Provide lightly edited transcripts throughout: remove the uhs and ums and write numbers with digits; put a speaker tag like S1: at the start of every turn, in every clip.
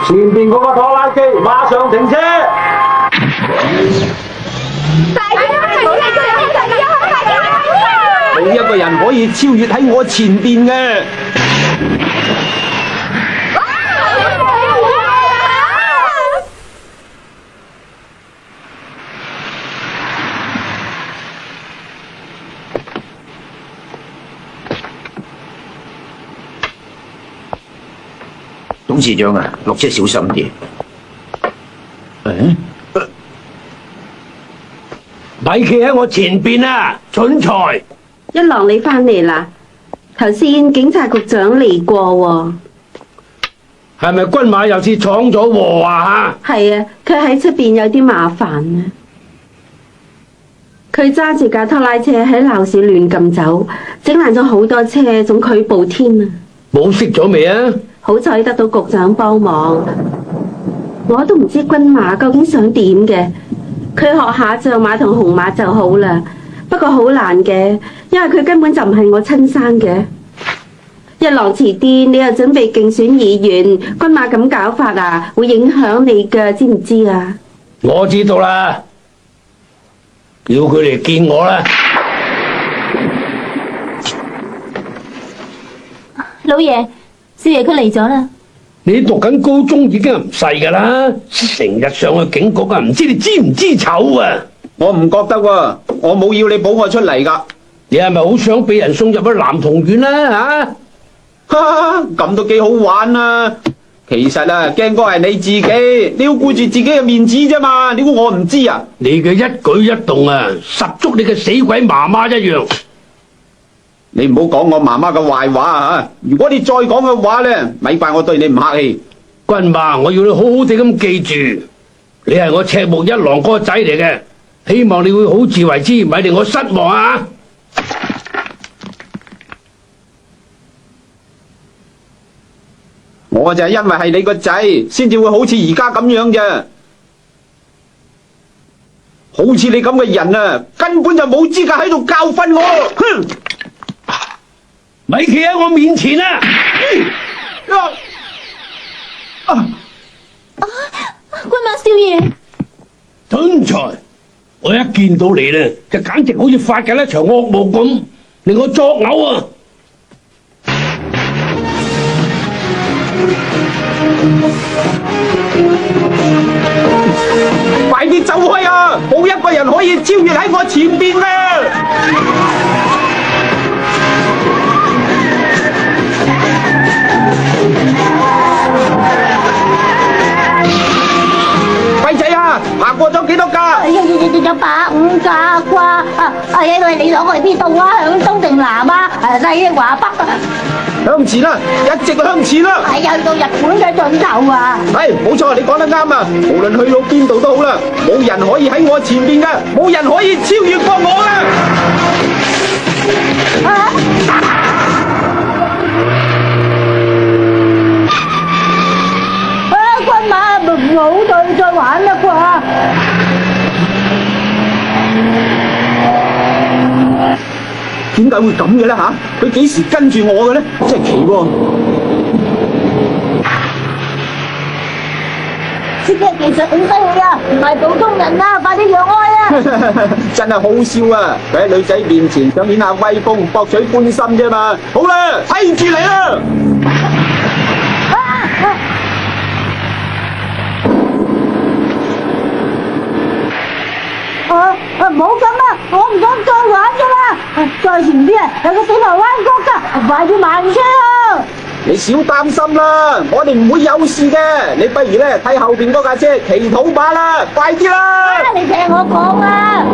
S1: 前邊嗰個拖拉機馬上停車！冇一個人可以超越喺我前邊嘅。
S2: 董事長啊，落車小心啲。
S1: 咪企喺我前邊啊，蠢材！
S3: 一郎你翻嚟啦，頭先警察局長嚟過喎。
S1: 係咪軍馬又似闖咗禍啊？
S3: 係啊，佢喺出邊有啲麻煩啊。佢揸住架拖拉車喺鬧市亂咁走，整爛咗好多車，仲拒捕添啊！
S1: 冇熄咗未啊？
S3: 好彩得到局長幫忙，我都唔知軍馬究竟想點嘅。佢學下象馬同紅馬就好啦，不過好難嘅，因為佢根本就唔係我親生嘅。一郎遲啲你又準備競選議員，軍馬咁搞法啊，會影響你噶，知唔知啊？
S1: 我知道啦，叫佢嚟見我啦。
S4: 老爺，少爺佢嚟咗啦。
S1: 你讀緊高中已經唔細噶啦，成日上去警局啊，唔知你知唔知醜啊？
S2: 我唔覺得喎，我冇要你保我出嚟噶。
S1: 你係咪好想俾人送入去男童院啦？
S2: 咁都幾好玩啊！其實啊，驚嗰係你自己，你要顧住自己嘅面子啫嘛。你估我唔知啊？
S1: 你嘅一舉一動啊，十足你嘅死鬼媽媽一樣。
S2: 你唔好講我媽媽嘅壞話啊！如果你再講嘅話咧，咪怪我對你唔客氣。
S1: 軍馬，我要你好好地咁記住，你係我赤木一郎個仔嚟嘅，希望你會好自為之，咪令我失望啊！
S2: 我就係因為係你個仔，先至會好似而家咁樣啫。好似你咁嘅人啊，根本就冇資格喺度教訓我。哼！
S1: 咪企喺我面前啊！
S4: 軍馬少爺，
S1: 蠢材！我一見到你咧，就簡直好似發緊一場惡夢咁，令我作嘔啊！
S2: 快啲走開啊！冇一個人可以超越喺我前邊啊！貴仔啊，行過咗幾多架？
S4: 有150架啩？因為你想去邊度啊？響東定南啊？西定華北啊？
S2: 向前啦，一直向前啦！
S4: 係啊，去到日本嘅盡頭啊！
S2: 係，冇錯，你講得啱啊！無論去到邊度都好啦，冇人可以喺我前邊噶，冇人可以超越過我
S4: 軍馬唔好再玩啦啩！
S2: 點解會咁嘅咧吓？佢幾時跟住我嘅咧？真係奇喎！
S4: 司機技術好犀利啊，唔係普通人啊，快啲讓開啊！
S2: 真係好笑啊！佢喺女仔面前想顯下威風，博取歡心啫嘛。好啦，睇住嚟啦！
S4: 唔好咁啦，我唔想再玩噶啦！再前邊啊，有個死台灣角噶，快啲慢車啊！
S2: 你少擔心啦，我哋唔會有事嘅。你不如咧睇後邊嗰架車祈禱吧啦，快啲啦！
S4: 你聽我講啊！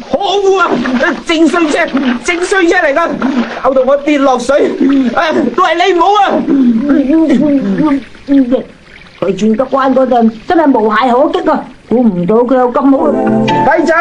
S1: 好
S2: 可惡啊！正衰車嚟噶，搞到我跌落水，都係你唔好啊！
S4: 佢轉得關嗰陣真係無懈可擊啊！估唔到佢有咁好。
S2: 雞仔。